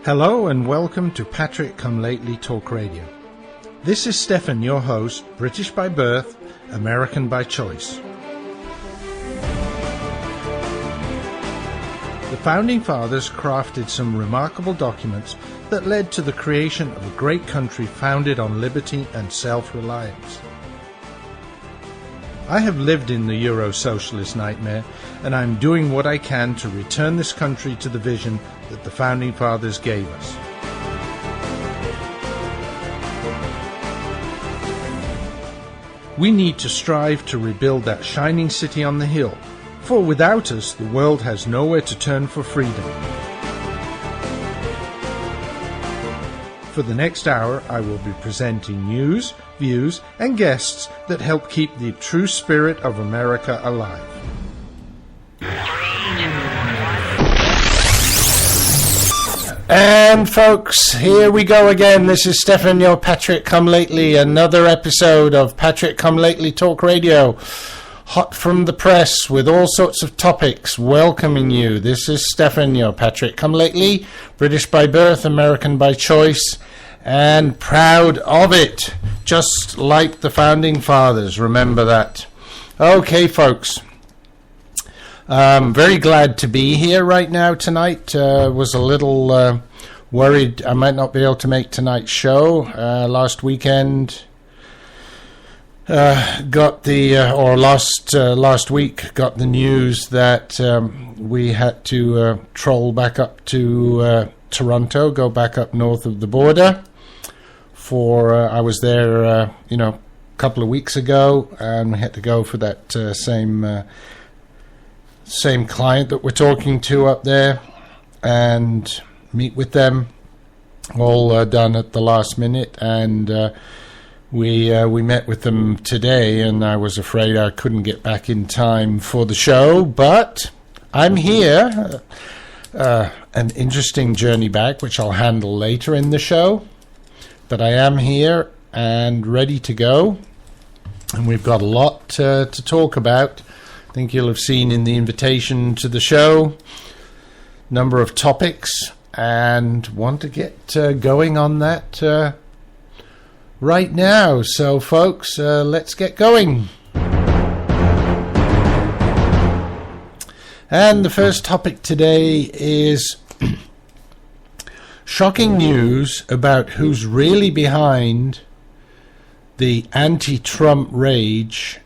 Hello and welcome to Patrick Come Lately Talk Radio. This is Stefan, your host, British by birth, American by choice. The Founding Fathers crafted some remarkable documents that led to the creation of a great country founded on liberty and self-reliance. I have lived in the Euro-socialist nightmare, and I'm doing what I can to return this country to the vision that the Founding Fathers gave us. We need to strive to rebuild that shining city on the hill, for without us, the world has nowhere to turn for freedom. For the next hour, I will be presenting news, views, and guests that help keep the true spirit of America alive. And folks, here we go again. This is Stefan, your Patrick Come Lately, another episode of Patrick Come Lately Talk Radio. Hot from the press with all sorts of topics, welcoming you. This is Stefan, your Patrick Come Lately, British by birth, American by choice, and proud of it, just like the Founding Fathers, remember that. Okay, folks. Very glad to be here right now tonight. Was a little worried I might not be able to make tonight's show. Last weekend, last week got the news that we had to troll back up to Toronto, go back up north of the border. I was there, a couple of weeks ago, and we had to go for that same client that we're talking to up there and meet with them. All done at the last minute, and we met with them today, and I was afraid I couldn't get back in time for the show, but I'm here. An interesting journey back, which I'll handle later in the show, but I am here and ready to go, and we've got a lot to talk about. I think you'll have seen in the invitation to the show number of topics, and want to get going on that right now. So folks, let's get going. And the first topic today is shocking news about who's really behind the anti-Trump rage,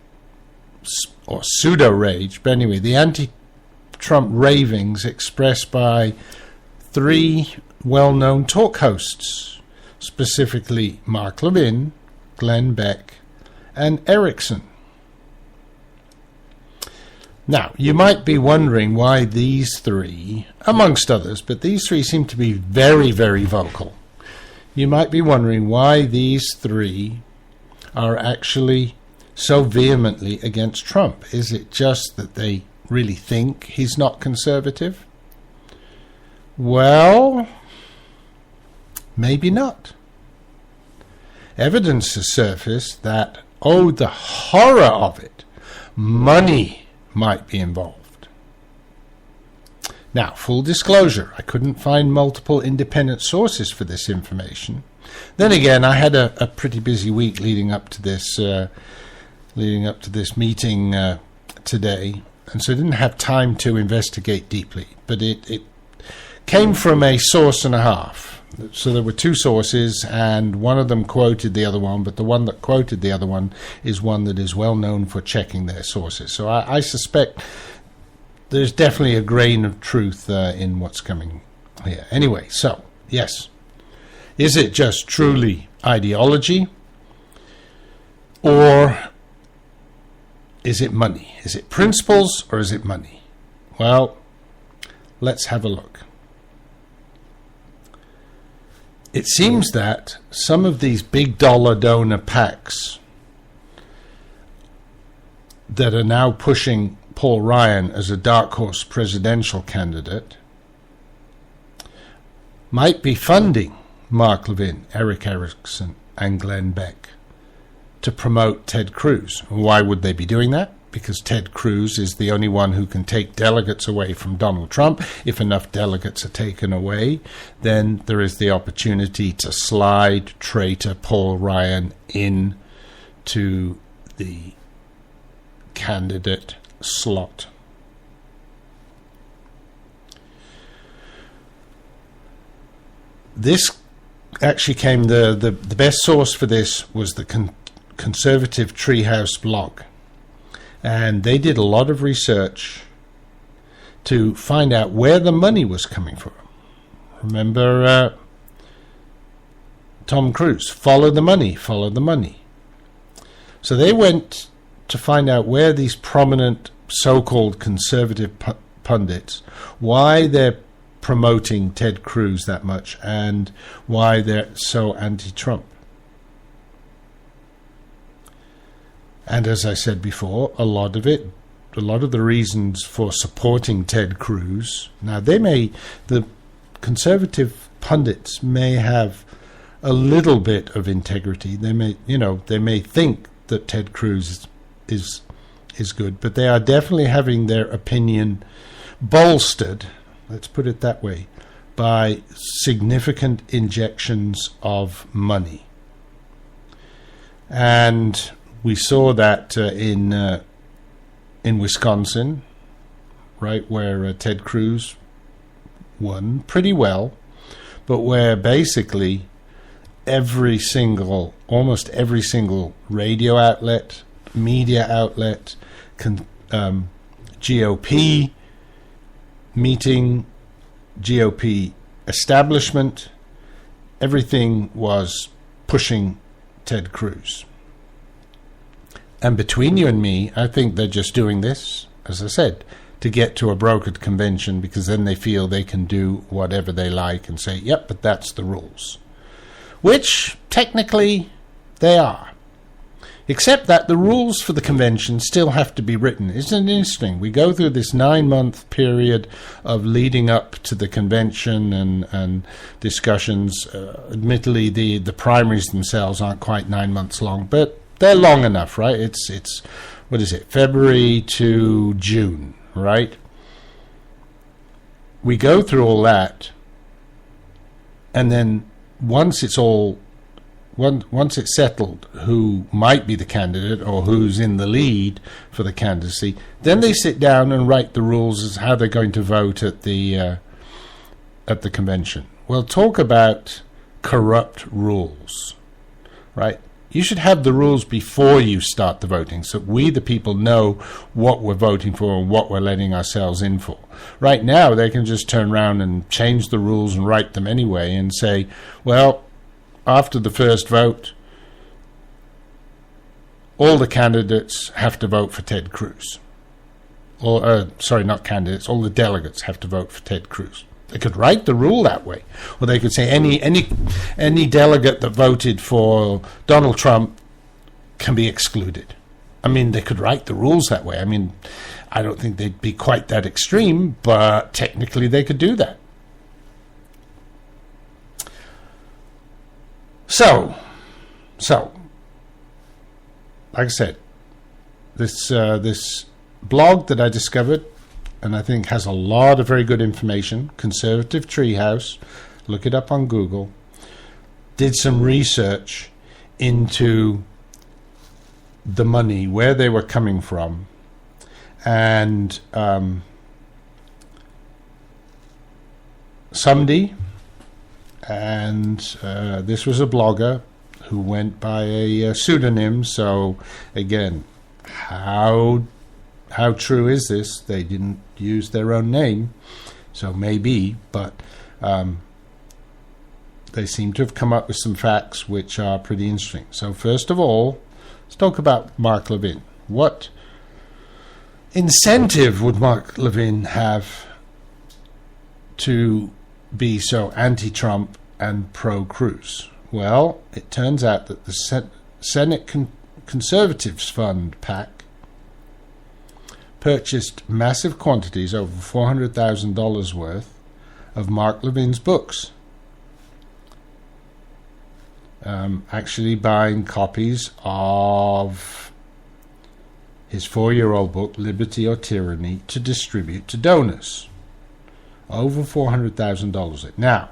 or pseudo-rage, but anyway, the anti-Trump ravings expressed by three well-known talk hosts, specifically Mark Levin, Glenn Beck, and Erickson. Now, you might be wondering why these three, amongst others, but these three seem to be very, very vocal. You might be wondering why these three are actually so vehemently against Trump. Is it just that they really think he's not conservative? Well, maybe not. Evidence has surfaced that, the horror of it, money might be involved. Now, full disclosure, I couldn't find multiple independent sources for this information. Then again, I had a pretty busy week leading up to this meeting today, and so I didn't have time to investigate deeply. But it came from a source and a half. So there were two sources, and one of them quoted the other one, but the one that quoted the other one is one that is well known for checking their sources. So I suspect there's definitely a grain of truth in what's coming here. Anyway, so, yes. Is it just truly ideology? Or is it money? Is it principles or is it money? Well, let's have a look. It seems that some of these big dollar donor PACs that are now pushing Paul Ryan as a dark horse presidential candidate might be funding Mark Levin, Eric Erickson, and Glenn Beck to promote Ted Cruz. Why would they be doing that? because Ted Cruz is the only one who can take delegates away from Donald Trump. If enough delegates are taken away, then there is the opportunity to slide traitor Paul Ryan in to the candidate slot. This actually came, the best source for this was the Conservative Treehouse blog. And they did a lot of research to find out where the money was coming from. Remember Tom Cruise, follow the money, follow the money. So they went to find out where these prominent so-called conservative pundits, why they're promoting Ted Cruz that much and why they're so anti-Trump. And as I said before, a lot of the reasons for supporting Ted Cruz, now the conservative pundits may have a little bit of integrity. They may think that Ted Cruz is good, but they are definitely having their opinion bolstered, let's put it that way, by significant injections of money. And we saw that in Wisconsin, right, where Ted Cruz won pretty well, but where basically almost every single radio outlet, media outlet, GOP meeting, GOP establishment, everything was pushing Ted Cruz. And between you and me, I think they're just doing this, as I said, to get to a brokered convention, because then they feel they can do whatever they like and say, yep, but that's the rules. Which, technically, they are. Except that the rules for the convention still have to be written. Isn't it interesting? We go through this 9-month period of leading up to the convention and discussions. Admittedly, the primaries themselves aren't quite 9 months long, but they're long enough, right? It's what is it, February to June, right? We go through all that, and then once it's settled who might be the candidate or who's in the lead for the candidacy, then they sit down and write the rules as how they're going to vote at the convention. Well, talk about corrupt rules, right? You should have the rules before you start the voting, so we, the people, know what we're voting for and what we're letting ourselves in for. Right now, they can just turn around and change the rules and write them anyway and say, well, after the first vote, all the candidates have to vote for Ted Cruz. Or, sorry, not candidates, all the delegates have to vote for Ted Cruz. They could write the rule that way. Or they could say any delegate that voted for Donald Trump can be excluded. I mean, they could write the rules that way. I mean, I don't think they'd be quite that extreme, but technically they could do that. So, like I said, this blog that I discovered, and I think has a lot of very good information, Conservative Treehouse, look it up on Google, did some research into the money, where they were coming from, and somebody, and this was a blogger who went by a pseudonym, so again, how true is this? They didn't use their own name, so maybe, but they seem to have come up with some facts which are pretty interesting. So first of all, let's talk about Mark Levin. What incentive would Mark Levin have to be so anti-Trump and pro-Cruz? Well, it turns out that the Senate Conservatives Fund, PAC, purchased massive quantities, over $400,000 worth, of Mark Levin's books. Actually buying copies of his 4-year-old book, Liberty or Tyranny, to distribute to donors. Over $400,000. Now,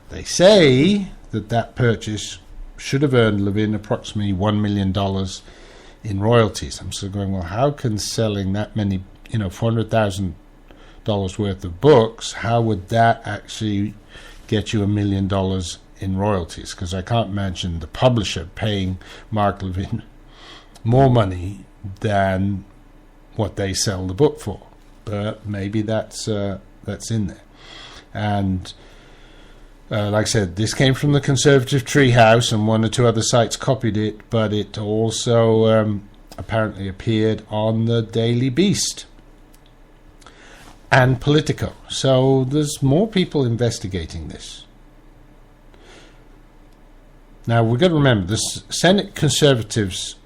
they say that purchase should have earned Levin approximately $1 million in royalties. I'm sort of going, well, how can selling that many, $400,000 worth of books, how would that actually get you $1 million in royalties? Because I can't imagine the publisher paying Mark Levin more money than what they sell the book for. But maybe that's in there. And like I said, this came from the Conservative Treehouse, and one or two other sites copied it, but it also apparently appeared on the Daily Beast and Politico. So there's more people investigating this. Now, we've got to remember, the Senate Conservatives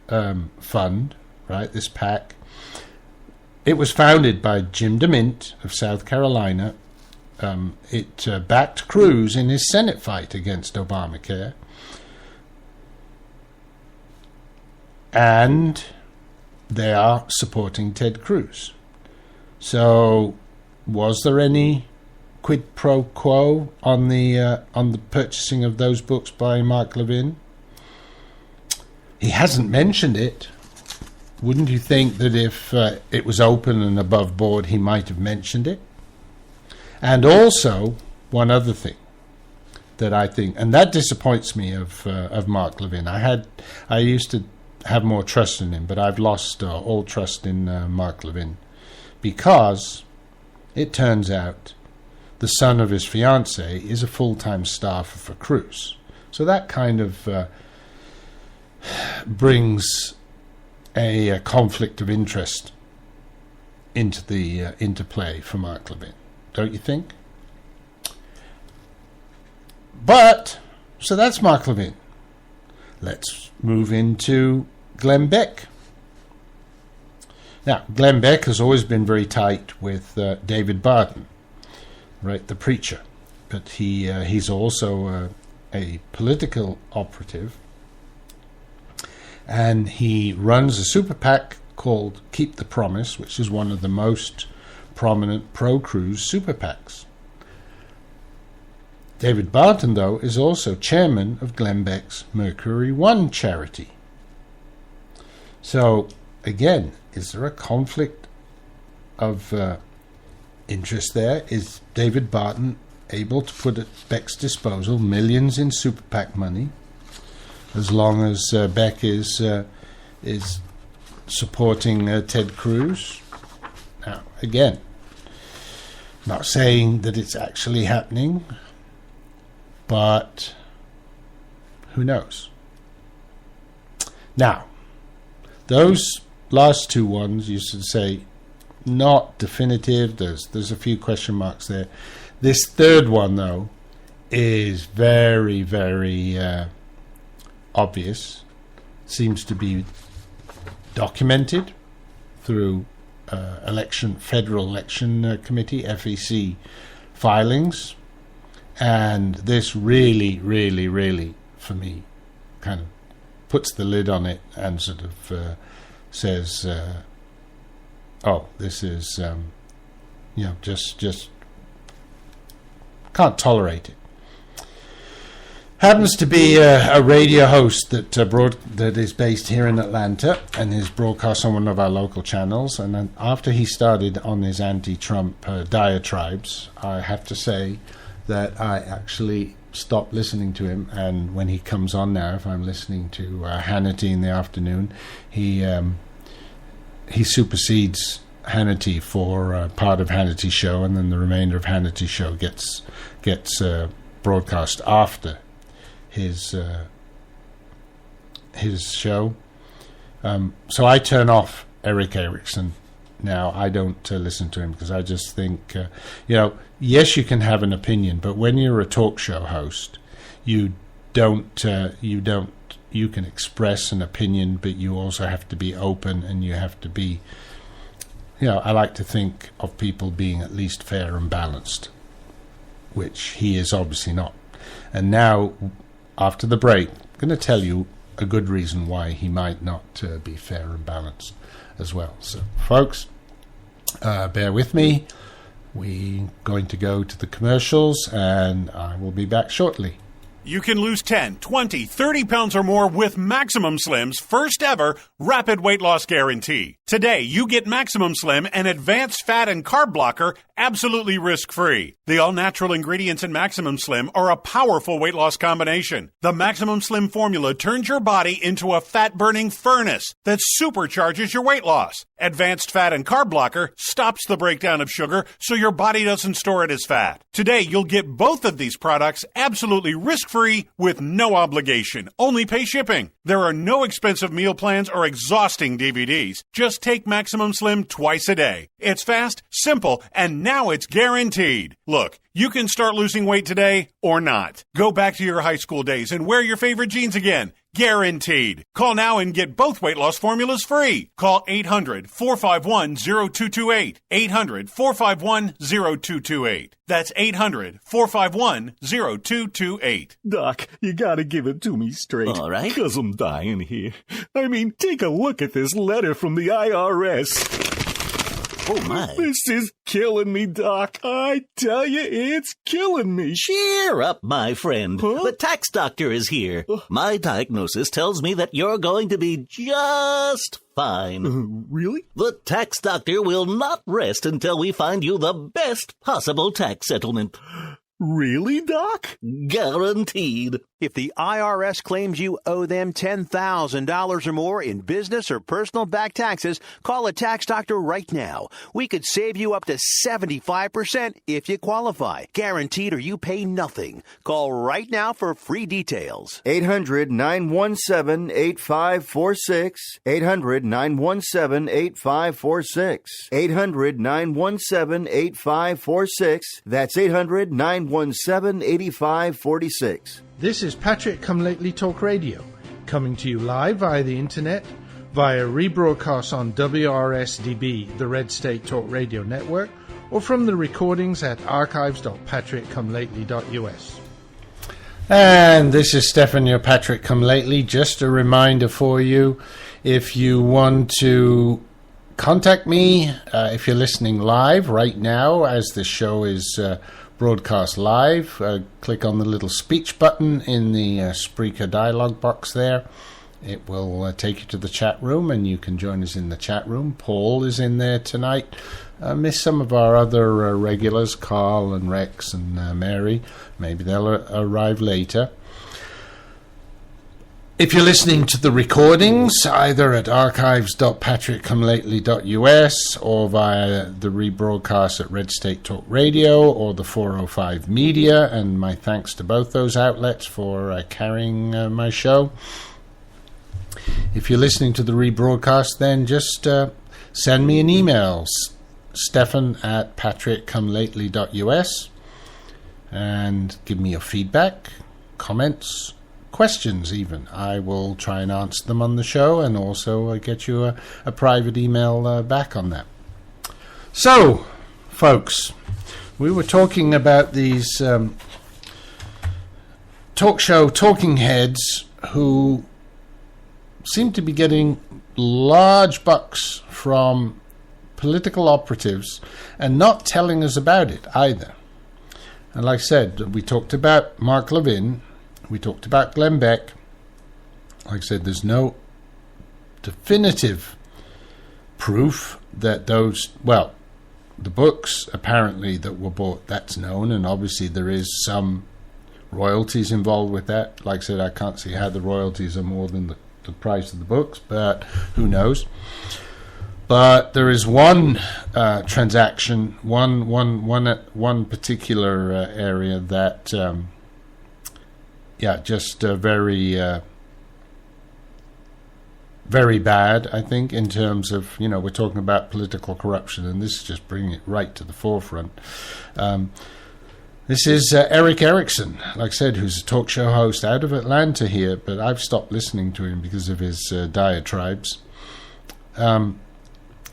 Fund, right, this PAC, it was founded by Jim DeMint of South Carolina. It backed Cruz in his Senate fight against Obamacare. And they are supporting Ted Cruz. So, was there any quid pro quo on the purchasing of those books by Mark Levin? He hasn't mentioned it. Wouldn't you think that if it was open and above board, he might have mentioned it? And also, one other thing that I think, and that disappoints me of Mark Levin. I used to have more trust in him, but I've lost all trust in Mark Levin, because it turns out the son of his fiancée is a full-time staffer for Cruz. So that kind of brings a conflict of interest into play for Mark Levin, don't you think? But so that's Mark Levin. Let's move into Glenn Beck. Now, Glenn Beck has always been very tight with David Barton, right, the preacher, but he's also a political operative. And he runs a super PAC called Keep the Promise, which is one of the most prominent pro-Cruz super PACs. David Barton, though, is also chairman of Glenn Beck's Mercury One charity. So, again, is there a conflict of interest there? Is David Barton able to put at Beck's disposal millions in super PAC money, as long as Beck is supporting Ted Cruz? Now, again, not saying that it's actually happening, but who knows? Now, those last two ones, you should say, not definitive. There's a few question marks there. This third one, though, is very, very obvious. Seems to be documented through Federal Election Committee, FEC filings, and this really, really, really, for me, kind of puts the lid on it and sort of says, "Oh, this is, just can't tolerate it." Happens to be a radio host that is based here in Atlanta and is broadcast on one of our local channels. And then after he started on his anti-Trump diatribes, I have to say that I actually stopped listening to him. And when he comes on now, if I'm listening to Hannity in the afternoon, he supersedes Hannity for part of Hannity's show, and then the remainder of Hannity's show gets broadcast after his show. So I turn off Eric Erickson now. I don't listen to him, because I just think, yes, you can have an opinion, but when you're a talk show host, you can express an opinion, but you also have to be open, and you have to be, I like to think of people being at least fair and balanced, which he is obviously not. And now, after the break, I'm going to tell you a good reason why he might not be fair and balanced as well. So, folks, bear with me. We're going to go to the commercials, and I will be back shortly. You can lose 10, 20, 30 pounds or more with Maximum Slim's first ever rapid weight loss guarantee. Today, you get Maximum Slim, an advanced fat and carb blocker, absolutely risk-free. The all-natural ingredients in Maximum Slim are a powerful weight loss combination. The Maximum Slim formula turns your body into a fat-burning furnace that supercharges your weight loss. Advanced fat and carb blocker stops the breakdown of sugar so your body doesn't store it as fat. Today, you'll get both of these products absolutely risk-free with no obligation. Only pay shipping. There are no expensive meal plans or exhausting DVDs. Just take Maximum Slim twice a day. It's fast, simple, and now it's guaranteed. Look, you can start losing weight today or not. Go back to your high school days and wear your favorite jeans again. Guaranteed. Call now and get both weight loss formulas free. Call 800-451-0228. 800-451-0228. That's 800-451-0228. Doc, you gotta give it to me straight. All right. 'Cause I'm dying here. I mean, take a look at this letter from the IRS. Oh, my. This is killing me, Doc. I tell you, it's killing me. Cheer up, my friend. Huh? The tax doctor is here. My diagnosis tells me that you're going to be just fine. Really? The tax doctor will not rest until we find you the best possible tax settlement. Really, Doc? Guaranteed. If the IRS claims you owe them $10,000 or more in business or personal back taxes, call a tax doctor right now. We could save you up to 75% if you qualify. Guaranteed or you pay nothing. Call right now for free details. 800-917-8546. 800-917-8546. 800-917-8546. That's 800-917-8546. This is Patrick Come Lately Talk Radio, coming to you live via the internet, via rebroadcast on WRSDB, the Red State Talk Radio Network, or from the recordings at archives.patrickcomelately.us. And this is Stefan, your Patrick Come Lately. Just a reminder for you, if you want to contact me, if you're listening live right now, as the show is broadcast live, click on the little speech button in the Spreaker dialog box there. It will take you to the chat room, and you can join us in the chat room. Paul is in there tonight. Miss some of our other regulars, Carl and Rex and Mary. Maybe they'll arrive later. If you're listening to the recordings, either at archives.patrickcomelately.us or via the rebroadcast at Red State Talk Radio or the 405 Media, and my thanks to both those outlets for carrying my show. If you're listening to the rebroadcast, then just send me an email, stefan@patrickcomelately.us, and give me your feedback, comments, questions even. I will try and answer them on the show, and also get you a private email back on that. So, folks, we were talking about these talk show talking heads who seem to be getting large bucks from political operatives and not telling us about it either. And like I said, we talked about Mark Levin. We talked about Glenn Beck. Like I said, there's no definitive proof that those, well, the books apparently that were bought, that's known, and obviously there is some royalties involved with that. Like I said, I can't see how the royalties are more than the price of the books, but who knows. But there is one transaction, one particular area that just very bad, I think, in terms of, we're talking about political corruption, and this is just bringing it right to the forefront. This is Eric Erickson, like I said, who's a talk show host out of Atlanta here, but I've stopped listening to him because of his diatribes.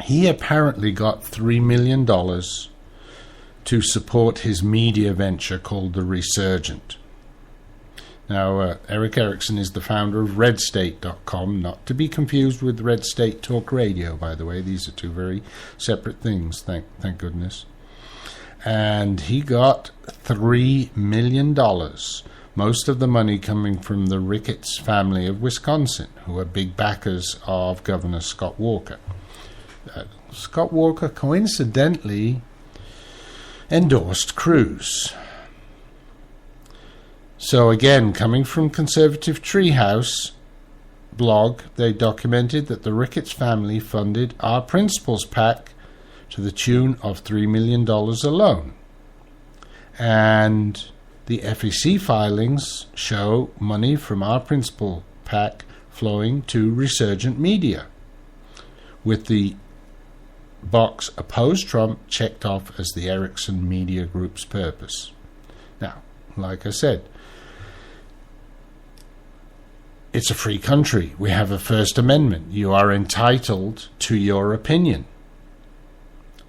He apparently got $3 million to support his media venture called The Resurgent. Now, Eric Erickson is the founder of RedState.com, not to be confused with Red State Talk Radio, by the way. These are two very separate things, thank goodness. And he got $3 million, most of the money coming from the Ricketts family of Wisconsin, who are big backers of Governor Scott Walker. Scott Walker coincidentally endorsed Cruz. So again, coming from Conservative Treehouse blog, they documented that the Ricketts family funded our Principles PAC to the tune of $3 million alone. And the FEC filings show money from our Principal PAC flowing to Resurgent Media, with the box Oppose Trump checked off as the Erickson Media Group's purpose. Now, like I said, it's a free country. We have a First Amendment. You are entitled to your opinion.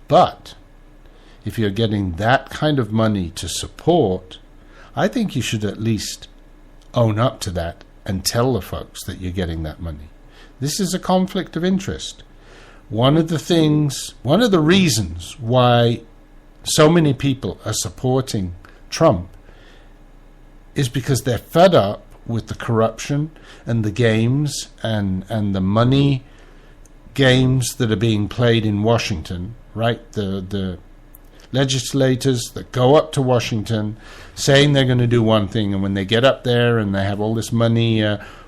But if you're getting that kind of money to support, I think you should at least own up to that and tell the folks that you're getting that money. This is a conflict of interest. One of the reasons why so many people are supporting Trump is because they're fed up with the corruption and the games and the money games that are being played in Washington, right? The legislators that go up to Washington saying they're going to do one thing, and when they get up there and they have all this money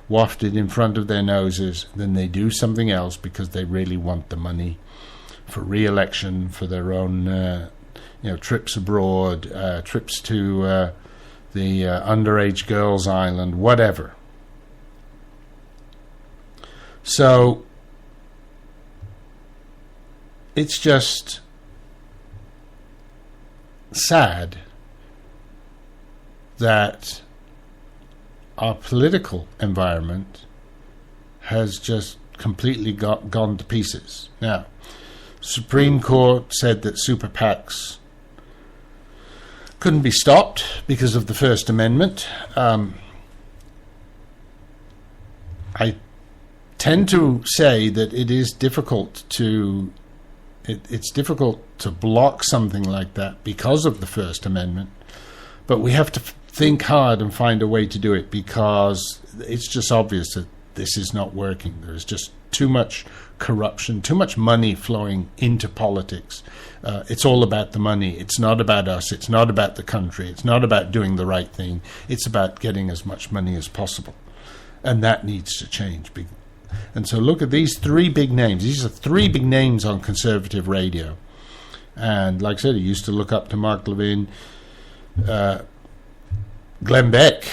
wafted in front of their noses, then they do something else because they really want the money for re-election, for their own trips abroad, trips to the underage girls' island, whatever. So it's just sad that our political environment has just completely gone to pieces. Now, Supreme Court said that super PACs couldn't be stopped because of the First Amendment. I tend to say that it is difficult to it's difficult to block something like that because of the First Amendment, but we have to think hard and find a way to do it, because it's just obvious that this is not working. There's just too much corruption, too much money flowing into politics. It's all about the money. It's not about us. It's not about the country. It's not about doing the right thing. It's about getting as much money as possible. And that needs to change. And so look at these three big names. These are three big names on conservative radio. And like I said, I used to look up to Mark Levin, Glenn Beck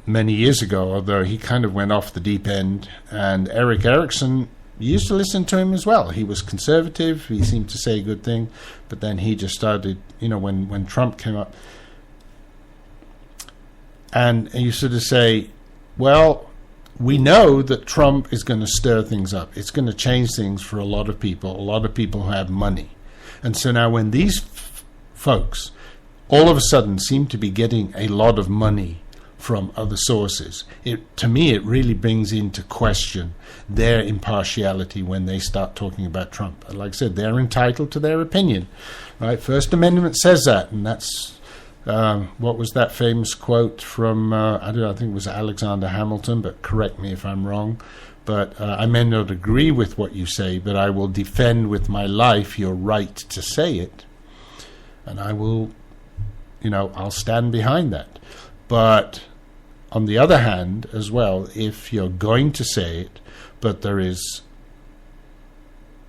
many years ago, although he kind of went off the deep end. And Eric Erickson, used to listen to him as well. He was conservative. He seemed to say a good thing. But then he just started, when Trump came up. And you sort of say, well, we know that Trump is going to stir things up. It's going to change things for a lot of people who have money. And so now when these folks all of a sudden seem to be getting a lot of money from other sources, to me it really brings into question their impartiality when they start talking about Trump. Like I said, they're entitled to their opinion, right? First Amendment says that, and that's what was that famous quote from, I think it was Alexander Hamilton, but correct me if I'm wrong. But I may not agree with what you say, but I will defend with my life your right to say it. And I will, I'll stand behind that. But on the other hand, as well, if you're going to say it, but there is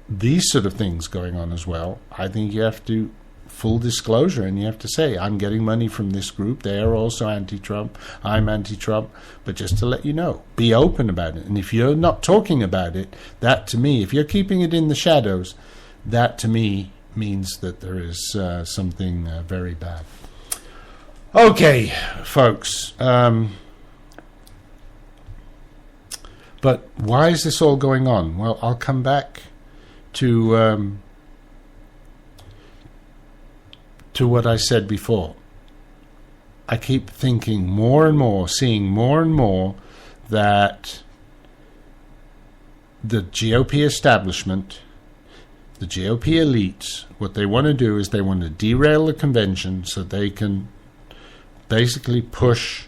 these sort of things going on as well, I think you have to full disclosure, and you have to say, I'm getting money from this group. They are also anti-Trump. I'm anti-Trump. But just to let you know, be open about it. And if you're not talking about it, that to me, if you're keeping it in the shadows, that to me means that there is something very bad. Okay, folks. But why is this all going on? Well, I'll come back to what I said before. I keep thinking more and more, seeing more and more that the GOP establishment, the GOP elites, what they want to do is they want to derail the convention so they can basically push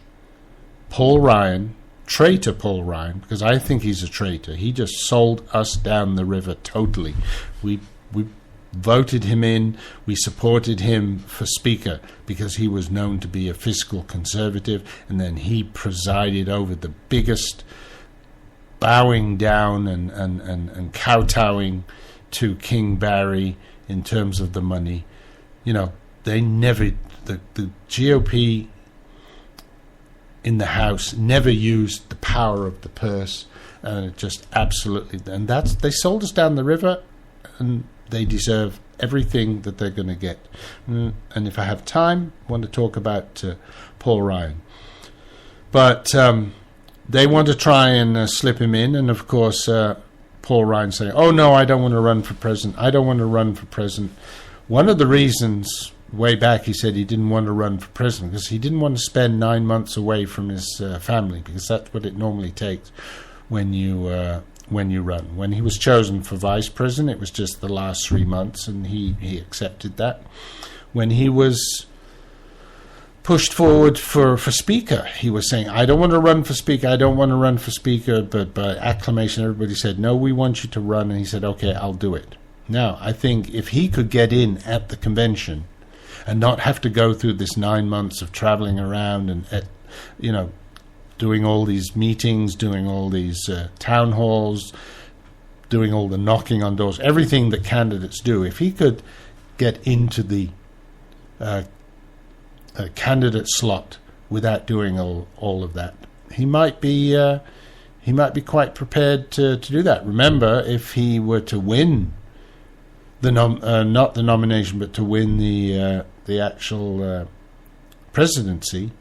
Paul Ryan, traitor Paul Ryan, because I think he's a traitor. He just sold us down the river totally. We voted him in, we supported him for Speaker because he was known to be a fiscal conservative, and then he presided over the biggest bowing down and kowtowing to King Barry in terms of the money. You know, they never, the GOP in the House never used the power of the purse, and it just absolutely, and they sold us down the river, and they deserve everything that they're going to get. And if I have time, I want to talk about Paul Ryan. But they want to try and slip him in, and of course Paul Ryan saying, oh no, I don't want to run for president. I don't want to run for president. One of the reasons, way back, he said he didn't want to run for president because he didn't want to spend 9 months away from his family, because that's what it normally takes when you run. When he was chosen for vice president, it was just the last 3 months, and he accepted that. When he was pushed forward for Speaker, he was saying, I don't want to run for Speaker, I don't want to run for Speaker, but by acclamation, everybody said, no, we want you to run, and he said, okay, I'll do it. Now, I think if he could get in at the convention and not have to go through this 9 months of traveling around and, doing all these meetings, doing all these town halls, doing all the knocking on doors, everything that candidates do, if he could get into the candidate slot without doing all of that, he might be quite prepared to do that. Remember, if he were to win not the nomination, but to win the actual presidency,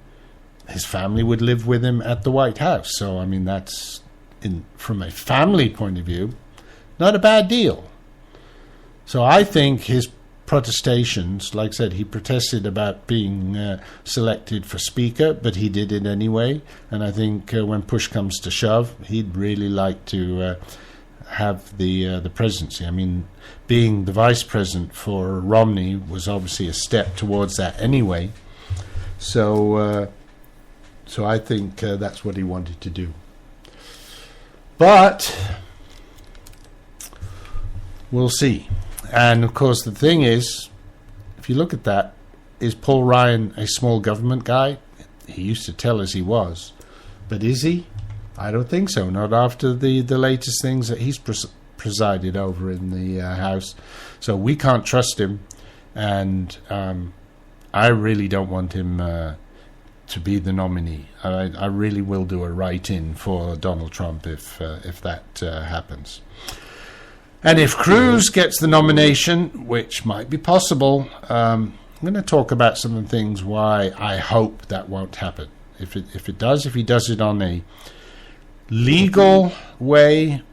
his family would live with him at the White House. So, I mean, that's, from a family point of view, not a bad deal. So I think his protestations, like I said, he protested about being selected for Speaker, but he did it anyway. And I think when push comes to shove, he'd really like to have the presidency. I mean, being the vice president for Romney was obviously a step towards that anyway. So I think that's what he wanted to do. But we'll see. And, of course, the thing is, if you look at that, is Paul Ryan a small government guy? He used to tell us he was. But is he? I don't think so. Not after the latest things that he's presided over in the House. So we can't trust him. And I really don't want him to be the nominee. I really will do a write-in for Donald Trump if that happens. And if Cruz gets the nomination, which might be possible, I'm going to talk about some of the things why I hope that won't happen. If he does it on a legal way, I'm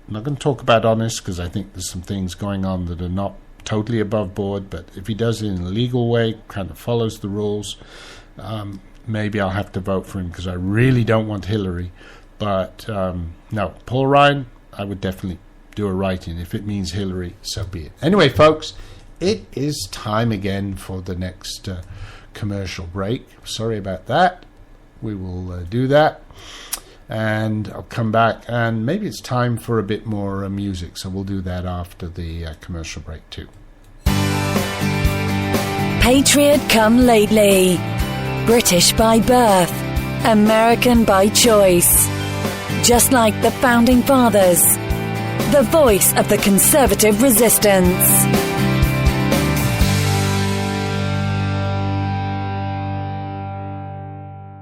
not going to talk about honest, because I think there's some things going on that are not totally above board, but if he does it in a legal way, kind of follows the rules, maybe I'll have to vote for him, because I really don't want Hillary. But no, Paul Ryan, I would definitely do a write-in. If it means Hillary, so be it. Anyway, folks, it is time again for the next commercial break. Sorry about that. We will do that, and I'll come back, and maybe it's time for a bit more music, so we'll do that after the commercial break too. Patriot come lately. British by birth, American by choice. Just like the Founding Fathers. The voice of the conservative resistance.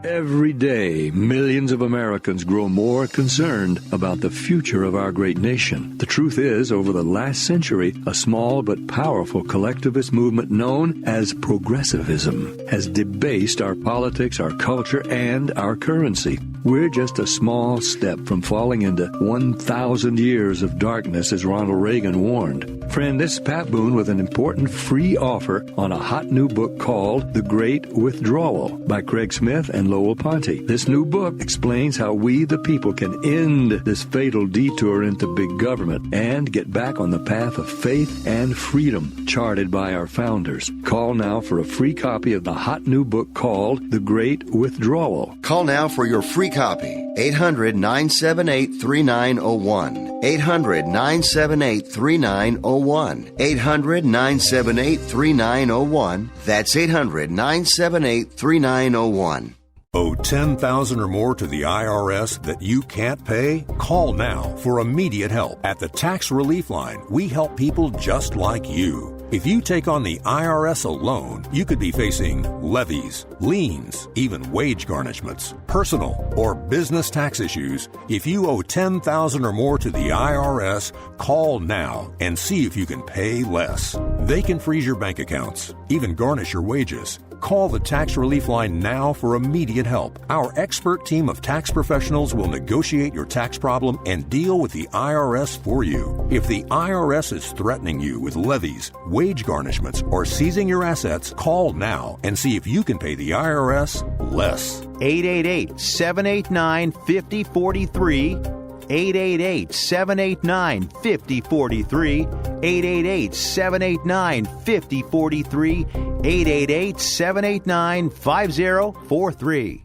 Every day, millions of Americans grow more concerned about the future of our great nation. The truth is, over the last century, a small but powerful collectivist movement known as progressivism has debased our politics, our culture, and our currency. We're just a small step from falling into 1,000 years of darkness, as Ronald Reagan warned. Friend, this is Pat Boone with an important free offer on a hot new book called The Great Withdrawal by Craig Smith and Lowell Ponte. This new book explains how we, the people, can end this fatal detour into big government and get back on the path of faith and freedom charted by our founders. Call now for a free copy of the hot new book called The Great Withdrawal. Call now for your free copy. 800-978-3901. 800-978-3901. 800-978-3901. That's 800-978-3901. Owe $10,000 or more to the IRS that you can't pay? Call now for immediate help. At the Tax Relief Line, we help people just like you. If you take on the IRS alone, you could be facing levies, liens, even wage garnishments, personal or business tax issues. If you owe $10,000 or more to the IRS, call now and see if you can pay less. They can freeze your bank accounts, even garnish your wages. Call the Tax Relief Line now for immediate help. Our expert team of tax professionals will negotiate your tax problem and deal with the IRS for you. If the IRS is threatening you with levies, wage garnishments, or seizing your assets, call now and see if you can pay the IRS less. 888-789-5043. 888-789-5043. 888-789-5043. 888-789-5043.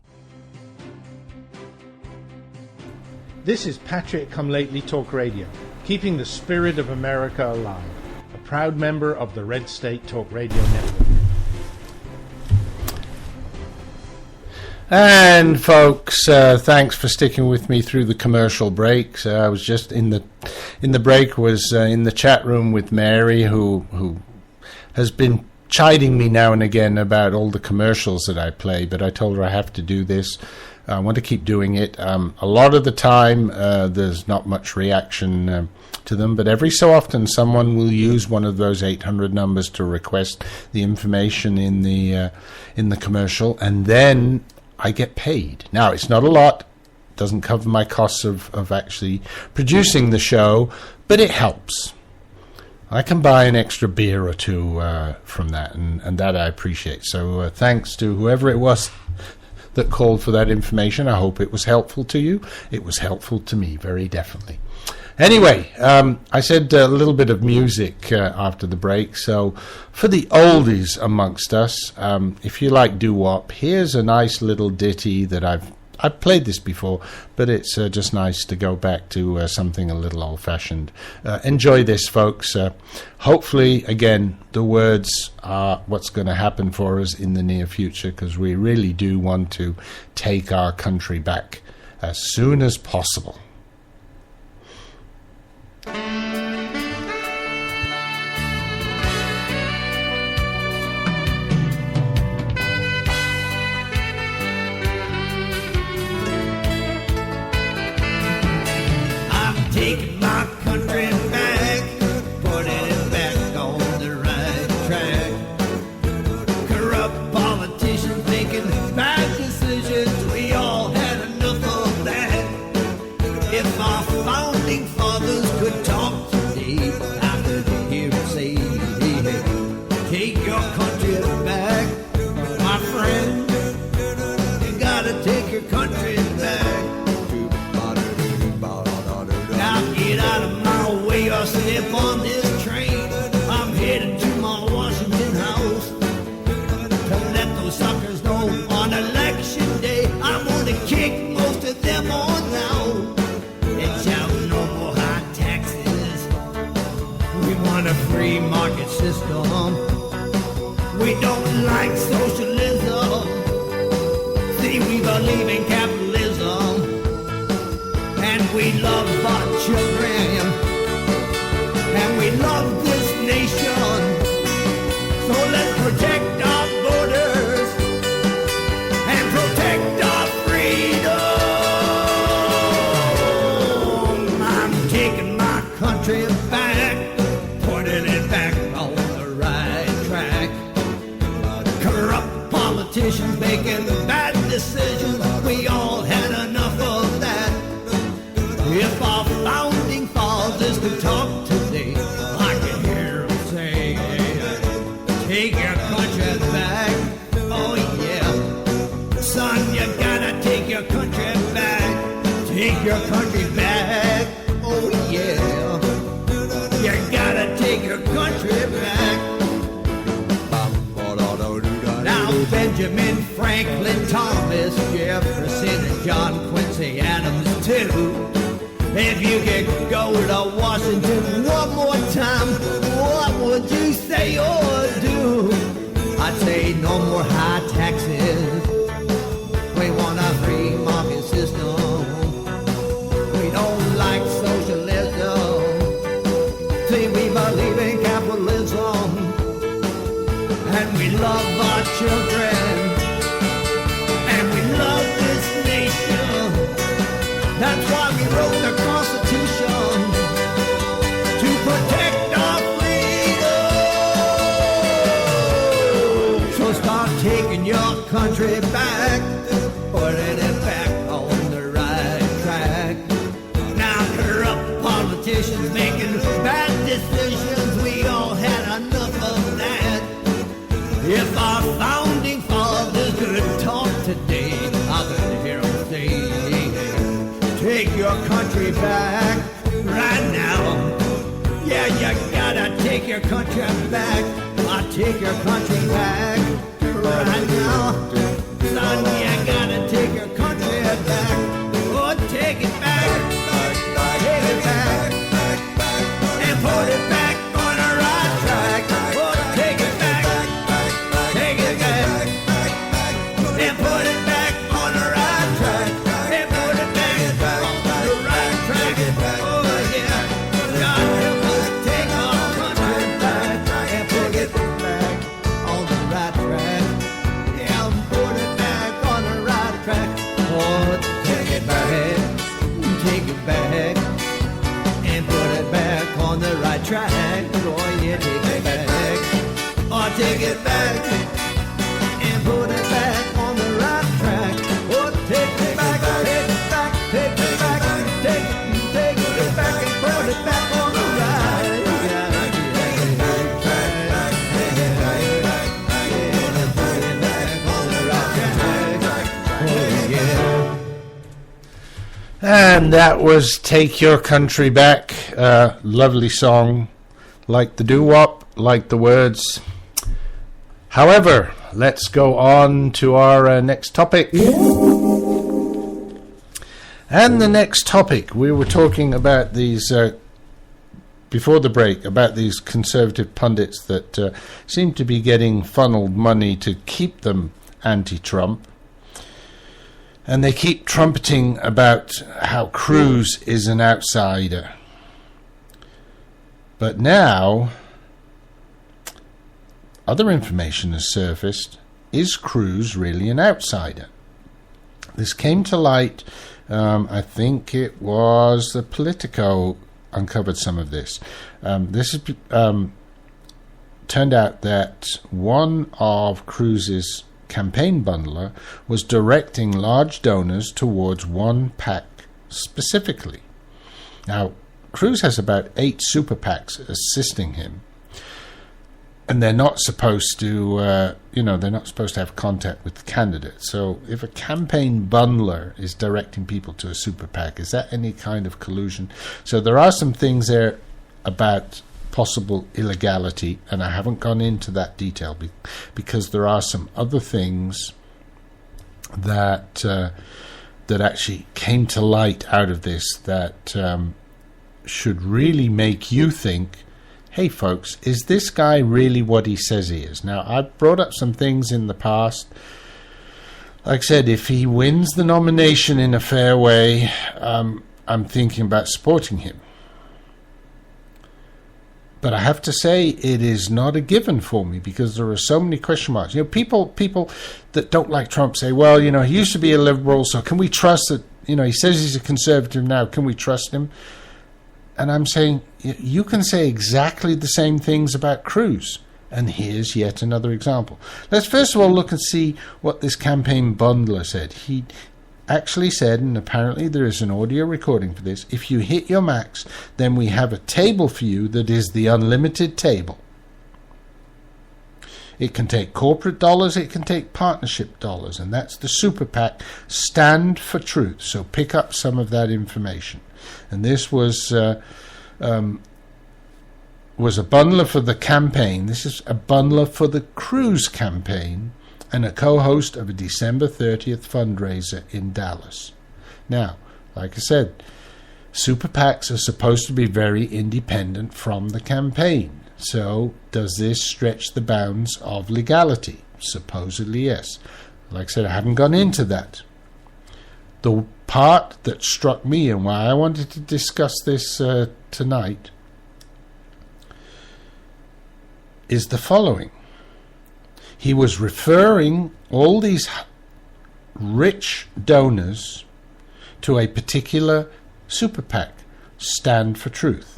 This is Patrick Come Lately Talk Radio, keeping the spirit of America alive. A proud member of the Red State Talk Radio Network. And folks, thanks for sticking with me through the commercial breaks. I was just in the break was in the chat room with Mary, who has been chiding me now and again about all the commercials that I play, but I told her I have to do this. I want to keep doing it. A lot of the time, there's not much reaction to them, but every so often someone will use one of those 800 numbers to request the information in the commercial, and then I get paid. Now, it's not a lot. It doesn't cover my costs of actually producing the show, but it helps. I can buy an extra beer or two from that, and that I appreciate. So thanks to whoever it was that called for that information. I hope it was helpful to you. It was helpful to me, very definitely. Anyway, I said a little bit of music after the break. So for the oldies amongst us, if you like doo-wop, here's a nice little ditty that I've played this before, but it's just nice to go back to something a little old-fashioned. Enjoy this, folks. Hopefully, again, the words are what's going to happen for us in the near future, because we really do want to take our country back as soon as possible. Take my country back, putting it back on the right track. Corrupt politicians making bad decisions, we all had enough of that. If our founding fathers could talk today, I could hear them say, hey, take your country back, my friend. You gotta take your country back. Or step on this train. I'm headed to my Washington house to let those suckers know on election day I'm gonna kick most of them on out. It shall no more high taxes. We want a free market system. We don't like socialism. See, we believe in capitalism, and we love our children. And we love this nation, so let's protect our borders and protect our freedom. I'm taking my country back, putting it back on the right track. Corrupt politicians making bad decisions, we all had enough take your country back. Oh yeah, son, you gotta take your country back. Take your country back. Oh yeah, you gotta take your country back. Now Benjamin Franklin, Thomas Jefferson, and John Quincy Adams too. If you could go to Washington one more time, what would you say or do? I'd say no more high taxes. We want a free market system. We don't like socialism. See, we believe in capitalism. And we love our children. And we love this nation. That's why we wrote the Constitution, to protect our freedom. So start taking your country back, putting it back on the right track. Now corrupt politicians making bad decisions, we all had enough of that. If our founding fathers could talk today, I could hear them say, take your country back right now. Yeah, you gotta take your country back. I'll take your country back right now. Son, you gotta take your country back. Oh, take it back. Take it back. And put it back on the right track. Oh, take it back. Take it back. And put it back on the right track. And put it back on the right track. Oh yeah, God help us take our country back and put it back on the right track. Yeah, put it back on the right track. Oh, take it back and put it back on the right track. Oh yeah, take it back. Oh, take it back and put it back on the right track. Oh, take it back, take it back, take it back, take it back and put it back on the right track. And that was Take Your Country Back. Lovely song. Like the doo-wop, like the words. However, let's go on to our next topic. And the next topic, we were talking about these, before the break, about these conservative pundits that seem to be getting funneled money to keep them anti-Trump. And they keep trumpeting about how Cruz is an outsider. But now, other information has surfaced. Is Cruz really an outsider? This came to light, I think it was the Politico uncovered some of this. This is, turned out that one of Cruz's campaign bundler was directing large donors towards one PAC specifically. Now, Cruz has about 8 super PACs assisting him, and they're not supposed to, they're not supposed to have contact with the candidate. So if a campaign bundler is directing people to a super PAC, is that any kind of collusion? So there are some things there about possible illegality, and I haven't gone into that detail because there are some other things that that actually came to light out of this that should really make you think, hey folks, is this guy really what he says he is? Now, I've brought up some things in the past. Like I said, if he wins the nomination in a fair way, I'm thinking about supporting him. But I have to say, it is not a given for me because there are so many question marks. People that don't like Trump say, well, he used to be a liberal, so can we trust that, he says he's a conservative now, can we trust him? And I'm saying, you can say exactly the same things about Cruz. And here's yet another example. Let's first of all look and see what this campaign bundler said. He actually said, and apparently there is an audio recording for this, if you hit your max, then we have a table for you that is the unlimited table. It can take corporate dollars, it can take partnership dollars, and that's the super PAC. Stand for Truth. So pick up some of that information. And this was a bundler for the campaign. This is a bundler for the Cruz campaign and a co-host of a December 30th fundraiser in Dallas. Now, like I said, super PACs are supposed to be very independent from the campaign. So, does this stretch the bounds of legality? Supposedly, yes. Like I said, I haven't gone into that. The part that struck me and why I wanted to discuss this tonight is the following. He was referring all these rich donors to a particular super PAC, Stand for Truth.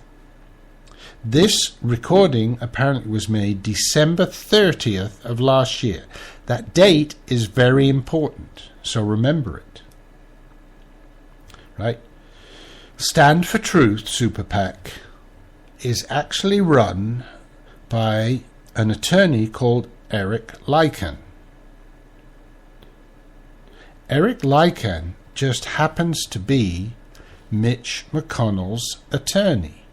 This recording apparently was made December 30th of last year. That date is very important, so remember it. Right? Stand for Truth super PAC is actually run by an attorney called Eric Lycan. Eric Lycan just happens to be Mitch McConnell's attorney.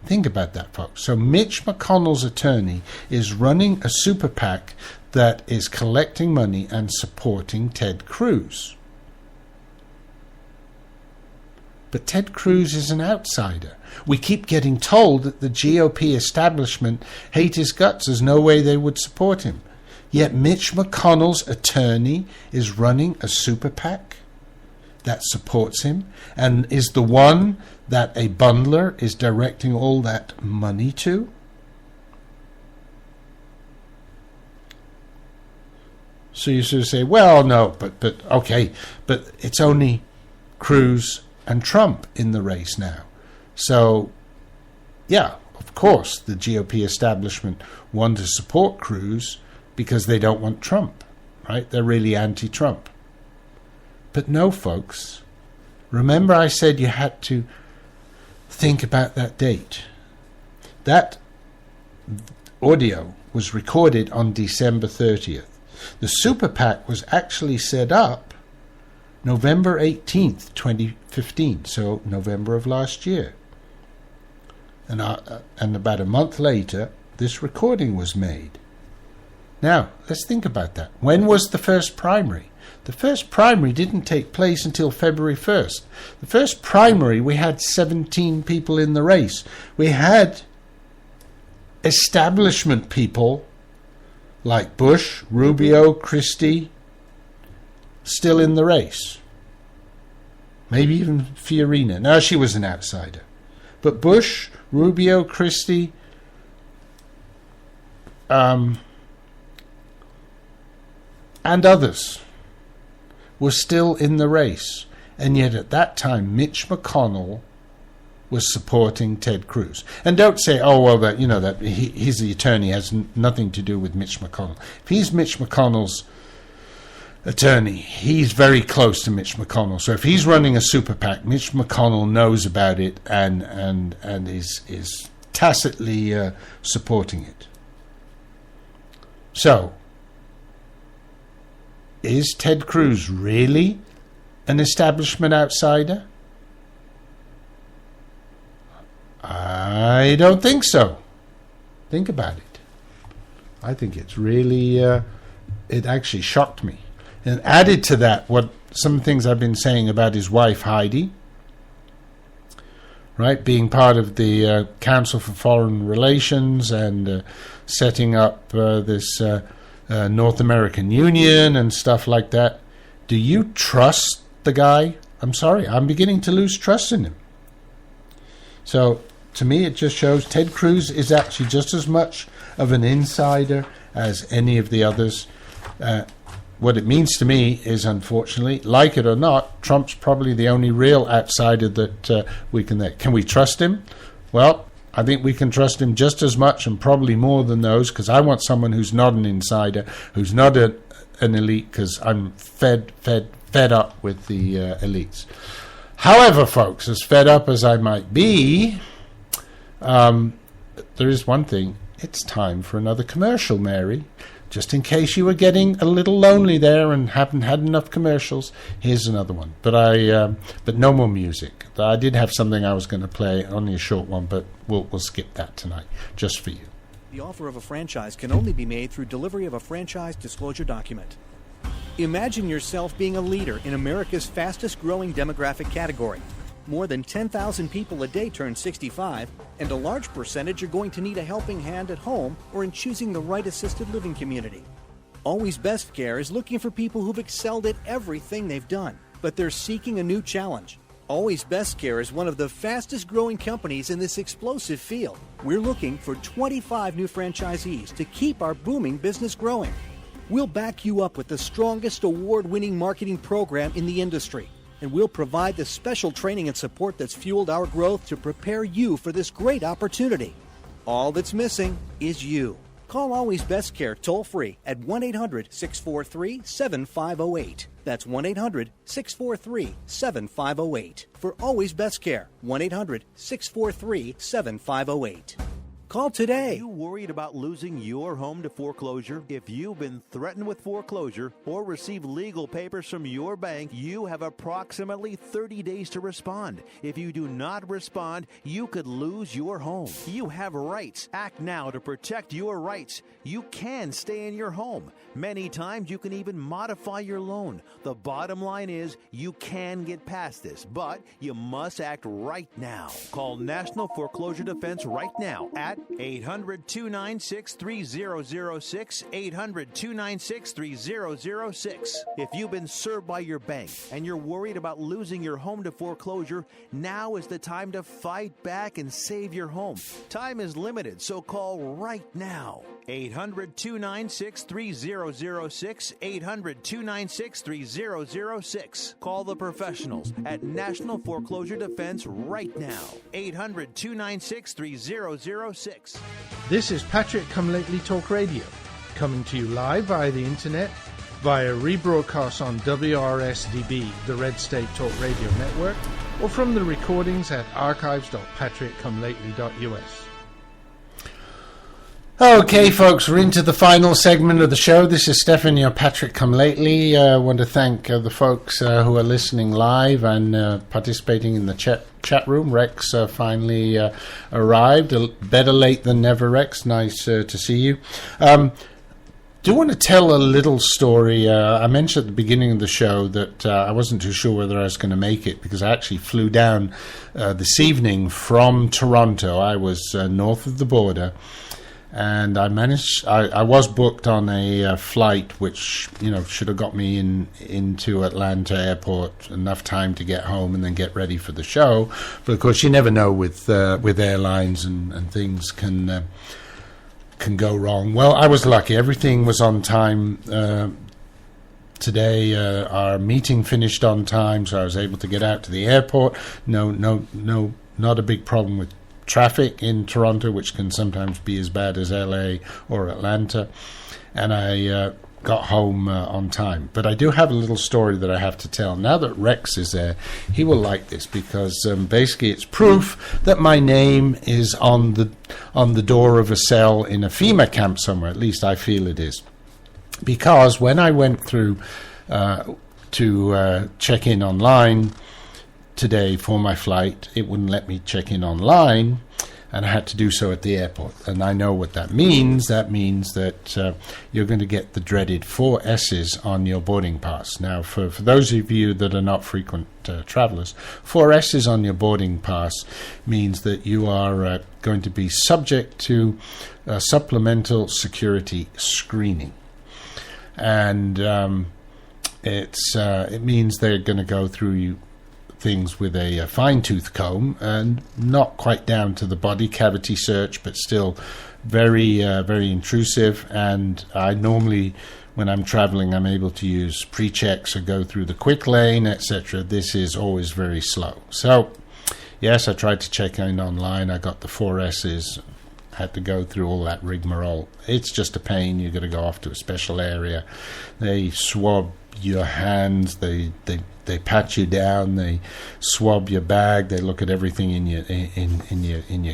Think about that, folks. So Mitch McConnell's attorney is running a super PAC that is collecting money and supporting Ted Cruz. But Ted Cruz is an outsider. We keep getting told that the GOP establishment hate his guts. There's no way they would support him. Yet Mitch McConnell's attorney is running a super PAC that supports him and is the one that a bundler is directing all that money to. So you sort of say, well, no, but okay, but it's only Cruz and Trump in the race now. So, yeah, of course, the GOP establishment want to support Cruz because they don't want Trump, right? They're really anti-Trump. But no, folks. Remember I said you had to think about that date. That audio was recorded on December 30th. The super PAC was actually set up November 18th, 2015, so November of last year. And about a month later, this recording was made. Now, let's think about that. When was the first primary? The first primary didn't take place until February 1st. The first primary, we had 17 people in the race. We had establishment people like Bush, Rubio, Christie still in the race. Maybe even Fiorina. No, she was an outsider. But Bush, Rubio, Christie, and others were still in the race. And yet at that time, Mitch McConnell was supporting Ted Cruz. And don't say, oh, well, that he's the attorney, has nothing to do with Mitch McConnell. If he's Mitch McConnell's attorney, he's very close to Mitch McConnell. So if he's running a super PAC, Mitch McConnell knows about it and is tacitly supporting it. So, is Ted Cruz really an establishment outsider? I don't think so. Think about it. I think it's really, it actually shocked me. And added to that, what some things I've been saying about his wife, Heidi, right, being part of the Council for Foreign Relations and setting up this North American Union and stuff like that. Do you trust the guy? I'm sorry, I'm beginning to lose trust in him. So, to me, it just shows Ted Cruz is actually just as much of an insider as any of the others. What it means to me is, unfortunately, like it or not, Trump's probably the only real outsider that we can... Can we trust him? Well, I think we can trust him just as much and probably more than those, because I want someone who's not an insider, who's not an elite, because I'm fed up with the elites. However, folks, as fed up as I might be, there is one thing. it's time for another commercial, Mary. Just in case you were getting a little lonely there and haven't had enough commercials, here's another one. But no more music. I did have something I was going to play, only a short one, but we'll skip that tonight, just for you. The offer of a franchise can only be made through delivery of a franchise disclosure document. Imagine yourself being a leader in America's fastest growing demographic category. More than 10,000 people a day turn 65, and a large percentage are going to need a helping hand at home or in choosing the right assisted living community. Always Best Care is looking for people who've excelled at everything they've done, but they're seeking a new challenge. Always Best Care is one of the fastest growing companies in this explosive field. We're looking for 25 new franchisees to keep our booming business growing. We'll back you up with the strongest award-winning marketing program in the industry, and we'll provide the special training and support that's fueled our growth to prepare you for this great opportunity. All that's missing is you. Call Always Best Care toll-free at 1-800-643-7508. That's 1-800-643-7508 for Always Best Care. 1-800-643-7508. Call today. Are you worried about losing your home to foreclosure? If you've been threatened with foreclosure or received legal papers from your bank, you have approximately 30 days to respond. If you do not respond, you could lose your home. You have rights. Act now to protect your rights. You can stay in your home. Many times you can even modify your loan. The bottom line is you can get past this, but you must act right now. Call National Foreclosure Defense right now at 800-296-3006, 800-296-3006. If you've been served by your bank and you're worried about losing your home to foreclosure, now is the time to fight back and save your home. Time is limited, so call right now. 800-296-3006, 800-296-3006. Call the professionals at National Foreclosure Defense right now. 800-296-3006. This is Patrick Come Lately Talk Radio, coming to you live via the internet, via rebroadcast on WRSDB, the Red State Talk Radio Network, or from the recordings at archives.patrickcomelately.us. Okay, folks, we're into the final segment of the show. This is Stefan, your Patrick Come Lately. I want to thank the folks who are listening live and participating in the chat room. Rex finally arrived. Better late than never, Rex. Nice to see you. Do want to tell a little story. I mentioned at the beginning of the show that I wasn't too sure whether I was going to make it because I actually flew down this evening from Toronto. I was north of the border. And I was booked on a flight which, should have got me into Atlanta airport enough time to get home and then get ready for the show. But of course, you never know with airlines and things can go wrong. Well, I was lucky. Everything was on time. Today, our meeting finished on time, so I was able to get out to the airport. No, not a big problem with traffic in Toronto, which can sometimes be as bad as LA or Atlanta, and I got home on time. But I do have a little story that I have to tell. Now that Rex is there, he will like this because basically it's proof that my name is on the door of a cell in a FEMA camp somewhere. At least I feel it is, because when I went through to check in online today for my flight, it wouldn't let me check in online, and I had to do so at the airport. And I know what that means. That means that you're going to get the dreaded 4 S's on your boarding pass. Now, for those of you that are not frequent travelers, 4 S's on your boarding pass means that you are going to be subject to supplemental security screening. And it means they're going to go through you things with a fine-tooth comb, and not quite down to the body cavity search, but still very intrusive. And I normally, when I'm traveling, I'm able to use pre-checks or go through the quick lane, etc. This is always very slow. So yes, I tried to check in online. I got the 4 S's, had to go through all that rigmarole. It's just a pain. You've got to go off to a special area. They swab your hands, they pat you down, they swab your bag, they look at everything in your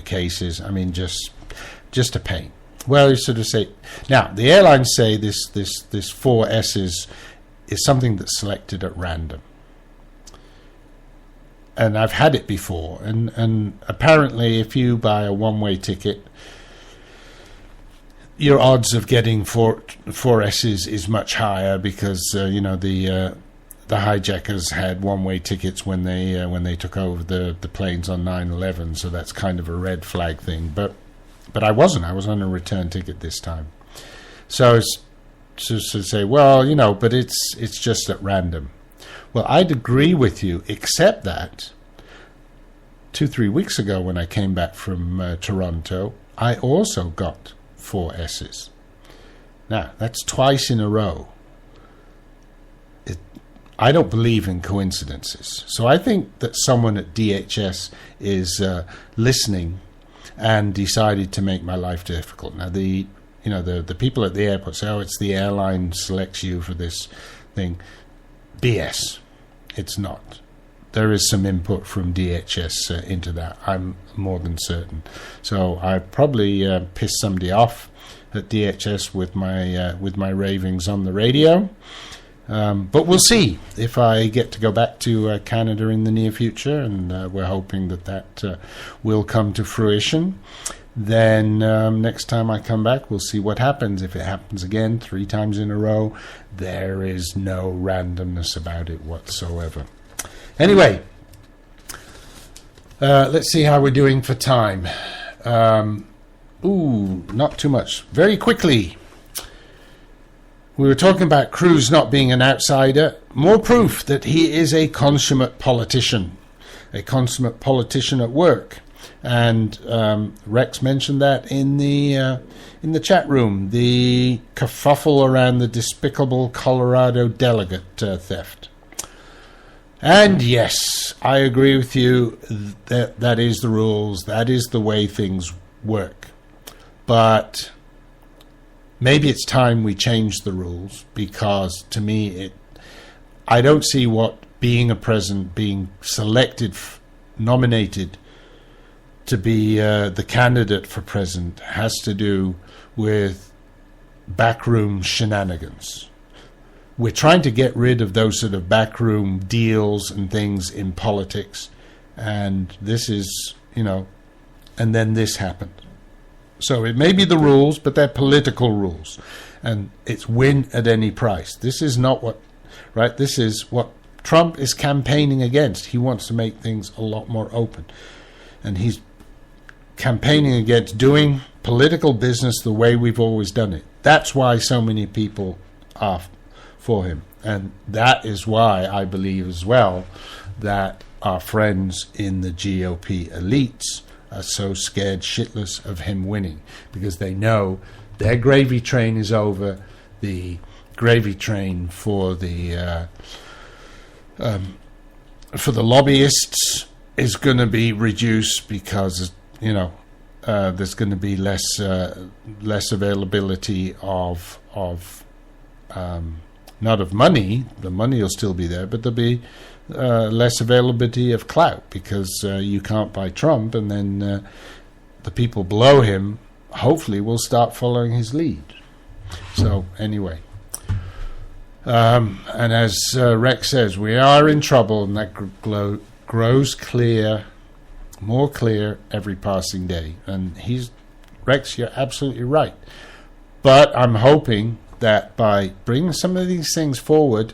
cases. I mean, just a pain. Well, you sort of say, now the airlines say this 4S is something that's selected at random. And I've had it before, and apparently if you buy a one-way ticket, your odds of getting 4S's is much higher because the hijackers had one-way tickets when they took over the planes on 9/11, so that's kind of a red flag thing. But I wasn't. I was on a return ticket this time. So to say, well, but it's just at random. Well, I'd agree with you, except that 2-3 weeks ago when I came back from Toronto, I also got 4S's. Now, that's twice in a row. I don't believe in coincidences. So I think that someone at DHS is listening and decided to make my life difficult. Now, the people at the airport say, it's the airline selects you for this thing. BS. It's not. There is some input from DHS into that. I'm more than certain. So I probably pissed somebody off at DHS with my ravings on the radio. But we'll see if I get to go back to Canada in the near future, and we're hoping that will come to fruition. Then next time I come back, we'll see what happens. If it happens again 3 times in a row, there is no randomness about it whatsoever. Anyway, let's see how we're doing for time. Not too much. Very quickly, we were talking about Cruz not being an outsider. More proof that he is a consummate politician at work. And Rex mentioned that in the chat room, the kerfuffle around the despicable Colorado delegate theft. And yes, I agree with you that is the rules, that is the way things work. But maybe it's time we change the rules, because to me, I don't see what being a president, being selected, nominated to be the candidate for president has to do with backroom shenanigans. We're trying to get rid of those sort of backroom deals and things in politics, and this is, and then this happened. So it may be the rules, but they're political rules, and it's win at any price. This is not right? This is what Trump is campaigning against. He wants to make things a lot more open, and he's campaigning against doing political business the way we've always done it. That's why so many people are for him, and that is why I believe as well that our friends in the GOP elites are so scared shitless of him winning, because they know their gravy train is over. The gravy train for the lobbyists is going to be reduced, because there's going to be less availability of not of money. The money will still be there, but there'll be less availability of clout, because you can't buy Trump, and then the people below him hopefully will start following his lead. So anyway, and as Rex says, we are in trouble, and that grows more clear every passing day. And Rex, you're absolutely right. But I'm hoping that by bringing some of these things forward,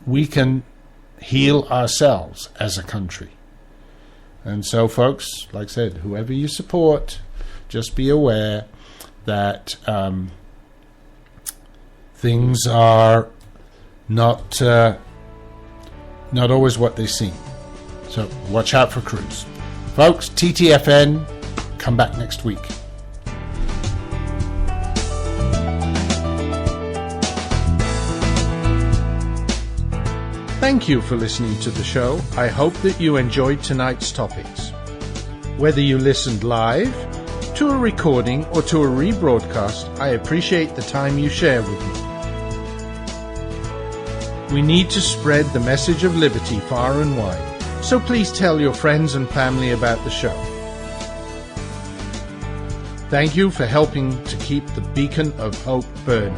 we can heal ourselves as a country. And so, folks, like I said, whoever you support, just be aware that things are not always what they seem. So watch out for Cruz. Folks, TTFN, come back next week. Thank you for listening to the show. I hope that you enjoyed tonight's topics. Whether you listened live, to a recording, or to a rebroadcast, I appreciate the time you share with me. We need to spread the message of liberty far and wide, so please tell your friends and family about the show. Thank you for helping to keep the beacon of hope burning.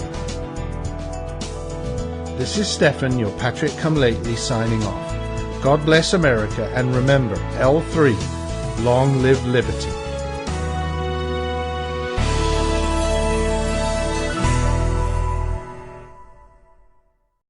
This is Stefan, your Patrick Come Lately, signing off. God bless America, and remember, L3, long live liberty.